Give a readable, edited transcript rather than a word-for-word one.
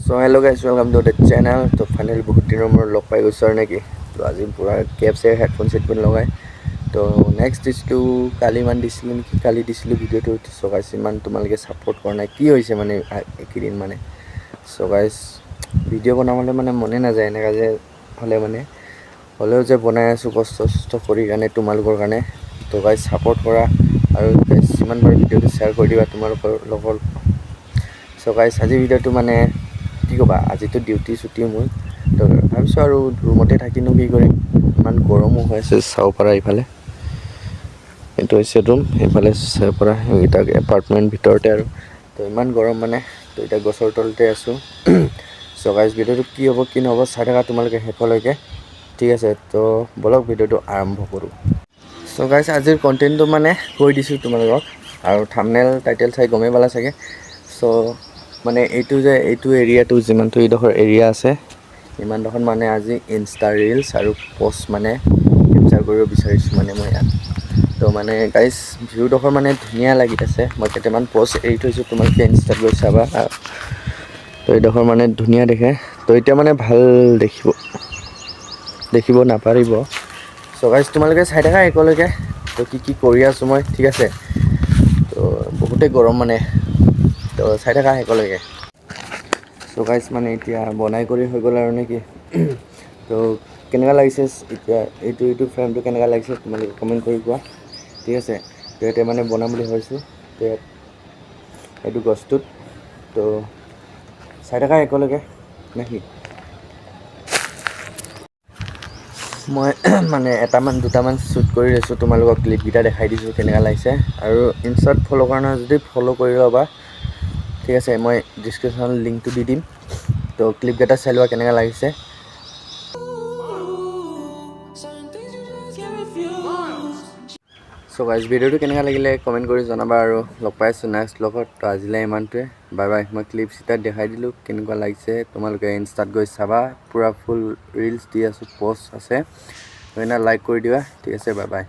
So hello' guys welcome to the channel. তো finally বহুত দিনৰ মূৰত লগ পাই গৈছোঁ আৰু নেকি। তো আজি পূৰা কেব চেৰ হেডফোন চেডফোন লগাই তো নেক্সট দিছিলোঁ কালিমান দিছিলোঁ নেকি, কালি দিছিলোঁ ভিডিঅ'টো। চ' গাইজ ইমান তোমালোকে ছাপোৰ্ট কৰা নাই, কি হৈছে মানে এইকেইদিন মানে। চ' গাইজ ভিডিঅ' বনাবলৈ মানে মনে নাযায়, এনেকুৱা যে হ'লে মানে হ'লেও যে বনাই আছোঁ কষ্ট চষ্ট কৰি কাৰণে তোমালোকৰ কাৰণে। তো গাইজ ছাপোৰ্ট কৰা আৰু গাইজ যিমান পাৰোঁ ভিডিঅ'টো শ্বেয়াৰ কৰি দিবা তোমালোকৰ লগৰ। চ' গাইজ আজি ভিডিঅ'টো মানে কি ক'বা, আজিতো ডিউটি ছুটি মোৰ, তো ভাবিছোঁ আৰু ৰুমতে থাকিনো কি কৰিম, ইমান গৰমো হৈ আছে। চাব পাৰা ইফালে এইটো হৈছে ৰুম, এইফালে চাব পাৰা এইকেইটা এপাৰ্টমেণ্ট ভিতৰতে আৰু। তো ইমান গৰম মানে, তো এতিয়া গছৰ তলতে আছোঁ। চ' গাইজ ভিডিঅ'টো কি হ'ব কি নহ'ব চাই থাকা তোমালোকে শেষলৈকে, ঠিক আছে। তো ব'লক ভিডিঅ'টো আৰম্ভ কৰোঁ। চ' গাইজ আজিৰ কণ্টেণ্টটো মানে কৈ দিছোঁ তোমালোকক, আৰু থাম্বনেইল টাইটেল চাই গমেই পালা চাগে। চ' মানে এইটো এৰিয়াটো যিমানটো এইডোখৰ এৰিয়া আছে, ইমানডোখৰ মানে আজি ইনষ্টা ৰিলচ আৰু পষ্ট মানে কেপচাৰ কৰিব বিচাৰিছোঁ মানে মই ইয়াত। তো মানে গাইজ ভিউডোখৰ মানে ধুনীয়া লাগি আছে, মই কেইটামান পষ্ট এৰি থৈছোঁ, তোমালোকে ইনষ্টাত গৈ চাবা। তো এইডোখৰ মানে ধুনীয়া দেখে, তো এতিয়া মানে ভাল দেখিব নাপাৰিব। চ' গাইজ তোমালোকে চাই থাকা শেষলৈকে, তো কি কৰি আছোঁ মই, ঠিক আছে। তো বহুতেই গৰম মানে, তো চাই থাকা শেষলৈকে। চ' গাইজ মানে এতিয়া বনাই কৰি হৈ গ'ল আৰু নেকি। তো কেনেকুৱা লাগিছে এতিয়া এইটো ফ্ৰেমটো কেনেকুৱা লাগিছে তোমালোকে কমেণ্ট কৰি কোৱা, ঠিক আছে। তো এতিয়া মানে বনাম বুলি ভাবিছোঁ তো এইটো গছটোত। তো চাই থাকা শেষলৈকে নেকি। মই মানে দুটামান শ্বুট কৰি লৈছোঁ, তোমালোকক ক্লিপকেইটা দেখাই দিছোঁ কেনেকুৱা লাগিছে। আৰু ইনষ্টাত ফ'ল' কৰা নাই যদি ফ'ল' কৰি ল'বা, ঠিক আছে। মই ডিছক্ৰিপশ্যনত লিংকটো দি দিম। তো ক্লিপকেইটা চাই লোৱা কেনেকুৱা লাগিছে। চ' গাইজ ভিডিঅ'টো কেনেকুৱা লাগিলে কমেণ্ট কৰি জনাবা, আৰু লগ পাই আছোঁ নেক্সট ব্লগত। তো আজিলৈ ইমানটোৱে, বাই বাই। মই ক্লিপছ এটা দেখাই দিলোঁ কেনেকুৱা লাগিছে, তোমালোকে ইনষ্টাত গৈ চাবা, পূৰা ফুল ৰিলচ দি আছোঁ, পষ্ট আছে, সেইকাৰণে লাইক কৰি দিবা, ঠিক আছে। Bye bye.